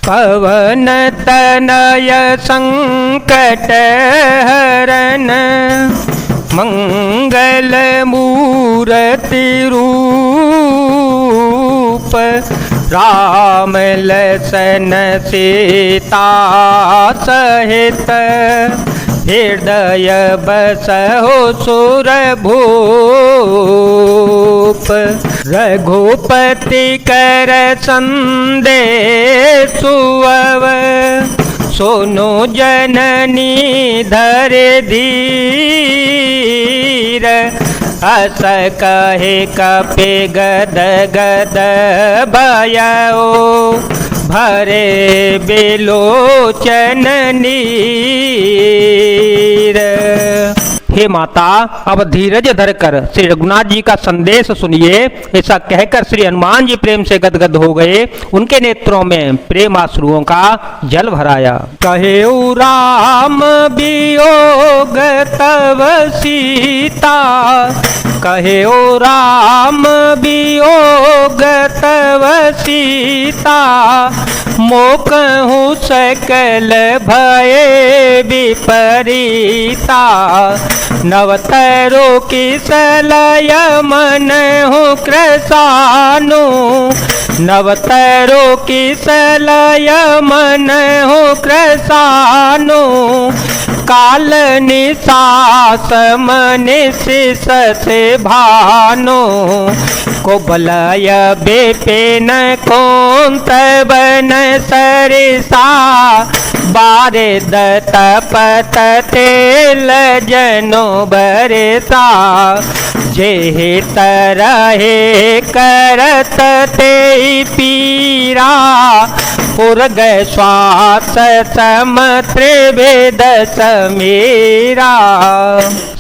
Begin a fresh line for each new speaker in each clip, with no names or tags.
पवन तनय संकट हरन मंगल मूर्ति रूप राम लसन सीता सहित हृदय बसहु सुरभूप रघुपति कर संदेशु अव सुनो जननी धरे धीर अस कहे कपि गद गद भयो भरे बिलोचन नीर। हे माता, अब धीरज धरकर श्री रघुनाथ जी का संदेश सुनिए। ऐसा कहकर श्री हनुमान जी प्रेम से गदगद हो गए। उनके नेत्रों में प्रेम आश्रुओं का जल भराया। कहेउ राम वियोग तव सीता, कहेउ राम वियोग तव सीता, मोकहु सकल भय विपरीता, नवतरो किसलय मन हूँ कृसानु, नवतरो किसलय मन हूँ कृसानु, काल निसास मनिशिष से भानु, कुबलय बिपिन कुंत बन सरिसा, बारिद तपत तेल जनो बरसा, जेहि तरहे करत ते पीरा, उर्ग श्वास सम त्रिवेद समीरा।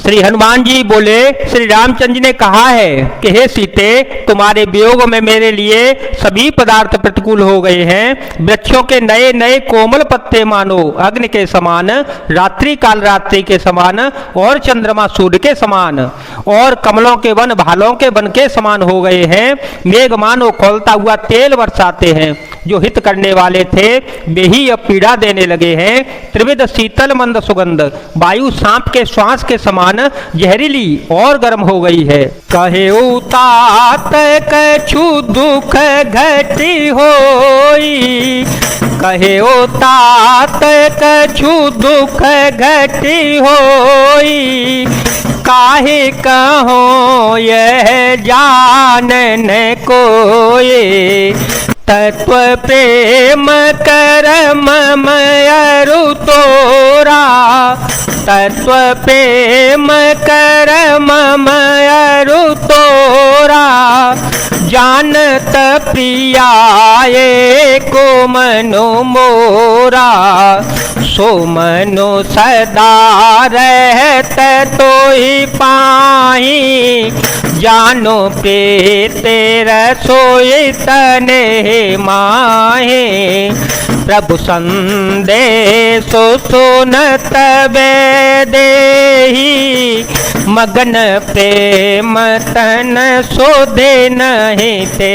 श्री हनुमान जी बोले, श्री रामचंद्र जी ने कहा है कि हे सीते, तुम्हारे वियोग में मेरे लिए सभी पदार्थ प्रतिकूल हो गए हैं। वृक्षों के नए नए कोमल पत्ते मानो अग्नि के समान, रात्रि काल रात्रि के समान, और चंद्रमा सूर्य के समान, और कमलों के वन भालों के वन के समान हो गए हैं। मेघ मानो खौलता हुआ तेल बरसाते हैं। जो हित करने वाले थे वे ही अब पीड़ा देने लगे हैं। त्रिविध शीतल मंद सुगंध वायु सांप के श्वास के समान जहरीली और गर्म हो गई है। कहेउ तात कछु दुख घटी होई, कहेउ तात कछु दुख घटी होई, काहे कहो यह जानन कोई, तत्व प्रेम करम मयरु तोरा, तत्व प्रेम करम मयरु तोरा, जानत प्रियाए को मनो मोरा, सो मनो सदा रहत तो ही पाही, जानो प्रीति रसोई तने माहे, प्रभु संदेश सुनत देहि, मगन प्रेम तन सोधे नहीं थे।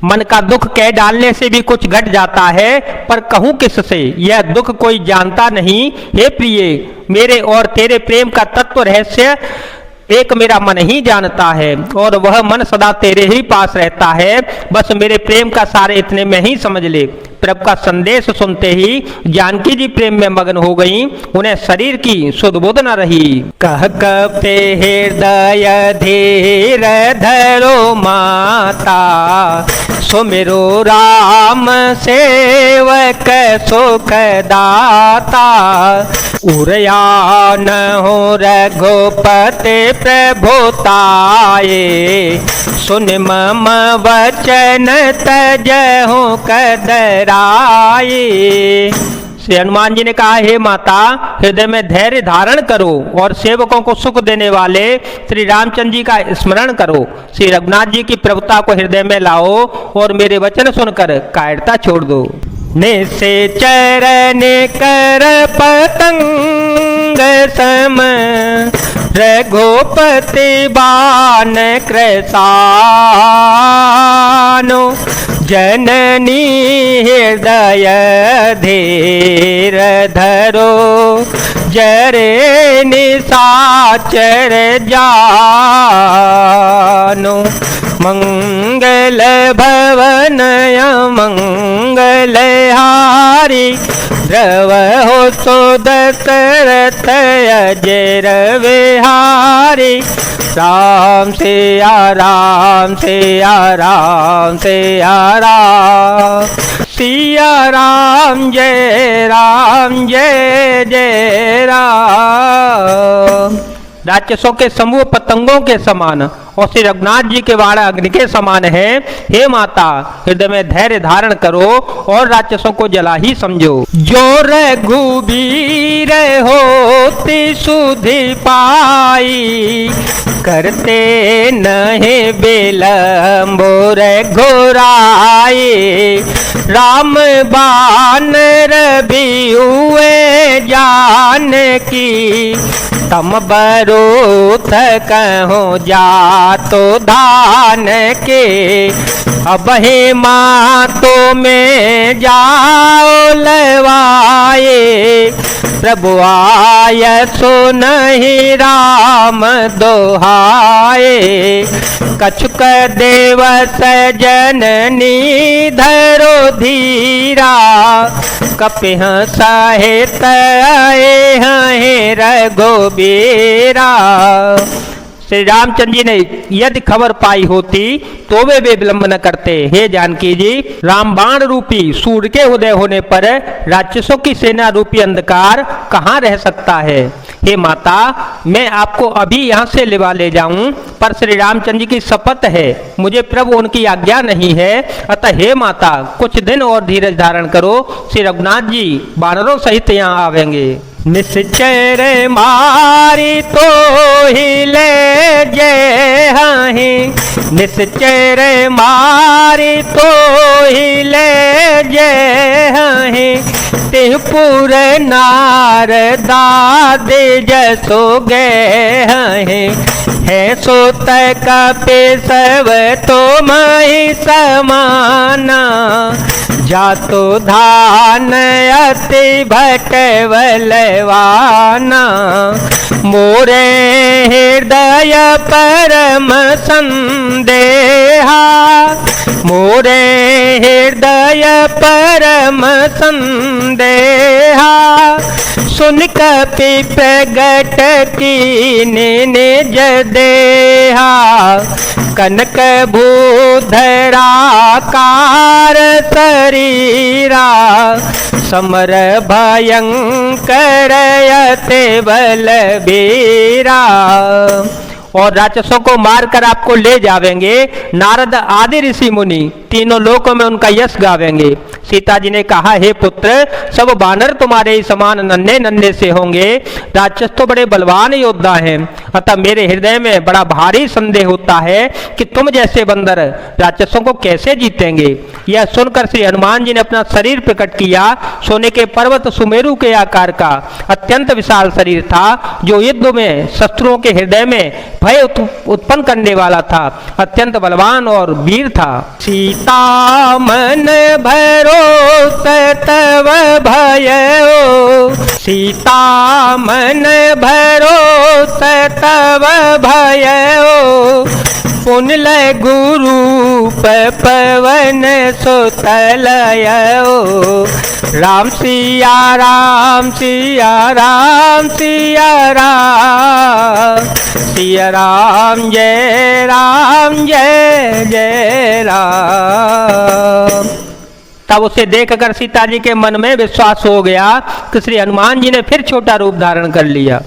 मन का दुख कह डालने से भी कुछ घट जाता है, पर कहूँ किससे, यह दुख कोई जानता नहीं। हे प्रिय, मेरे और तेरे प्रेम का तत्व रहस्य एक मेरा मन ही जानता है, और वह मन सदा तेरे ही पास रहता है। बस मेरे प्रेम का सारे इतने में ही समझ ले। प्रभु का संदेश सुनते ही जानकी जी प्रेम में मगन हो गईं। उन्हें शरीर की सुध बुध न रही। कह कपे हृदय धीर धरो माता, सुमिरो राम सेवक सुख दाता, उरया न हो रघुपति प्रभुताये, सुन मम वचन तजहु कदराये। श्री हनुमान जी ने कहा, हे माता, हृदय में धैर्य धारण करो और सेवकों को सुख देने वाले श्री रामचंद्र जी का स्मरण करो। श्री रघुनाथ जी की प्रभुता को हृदय में लाओ और मेरे वचन सुनकर कायरता छोड़ दो। निश्चर कर पतंग सम, रघुपति बान कृसानो, जननी भय धीर धरो, जरे निशाचर जानो। मंगल भवन मंगल हारी, ध्रुव हो सो दशरथ अजर विहारी। राम सिया राम सिया राम सिया राम, सिया राम जय जय राम। राक्षसों के समूह पतंगों के समान और श्री रघुनाथ जी के वाड़ा अग्नि के समान है। हे माता, हृदय में धैर्य धारण करो और राक्षसों को जला ही समझो। जो रघुबीर होती सुधि पाई, करते नहीं विलम्बो रघुराई। राम बानर भी हुए जानकी, तम बरूथ कहूँ जा तो धान के। अब हे मातो में जाओ लवाए, प्रभु आय सो नहीं राम दोहाए। कछुक देव सजननी धरो धीरा, कपिह सहित आए हैं रघुबीरा। श्री रामचंद्र जी ने यदि खबर पाई होती तो वे विलंब न करते। हे जानकी जी, रामबाण रूपी सूर्य के उदय होने पर राक्षसों की सेना रूपी अंधकार कहाँ रह सकता है। हे माता, मैं आपको अभी यहाँ से लिवा ले जाऊं, पर श्री रामचंद्र जी की शपथ है, मुझे प्रभु उनकी आज्ञा नहीं है। अतः हे माता, कुछ दिन और धीरज धारण करो, श्री रघुनाथ जी बानरों सहित यहाँ आवेंगे। निश्चर मारी तो हिले जय हहीं, निश्चर मारी तो हिले जय हहीं। तिहपुर नारदा दे जसो गए हैं, है सो तक पेशव तो मही समाना। जातो धान अति भटवलवाना, मोरे हृदय परम संदेहा। मोरे हृदय परम संदेहा, सुन कपि प्रगट कीने निज देहा। कनक भूधराकार शरीरा, समर भयंकर यते बलबीरा। और राक्षसों को मारकर आपको ले जावेंगे। नारद आदि ऋषि मुनि तीनों लोकों में उनका यश गावेंगे। सीता जी ने कहा, हे पुत्र, सब बानर तुम्हारे ही समान नन्हे नन्हे से होंगे। राक्षस तो बड़े बलवान योद्धा हैं, अतः मेरे हृदय में बड़ा भारी संदेह होता है कि तुम जैसे बंदर राक्षसों को कैसे जीतेंगे। यह सुनकर श्री हनुमान जी ने अपना शरीर प्रकट किया। सोने के पर्वत सुमेरु के आकार का अत्यंत विशाल शरीर था, जो युद्ध में शत्रुओं के हृदय में भय उत्पन्न करने वाला था। अत्यंत बलवान और वीर था। सीता मन भरोस तव भयो, सीता मन भरोस तव भयो। पुनल गुरु पवन सुतलयो। राम सिया राम सिया राम सिया राम, सिया राम जय जय राम। तब उसे देखकर सीता जी के मन में विश्वास हो गया कि श्री हनुमान जी ने फिर छोटा रूप धारण कर लिया।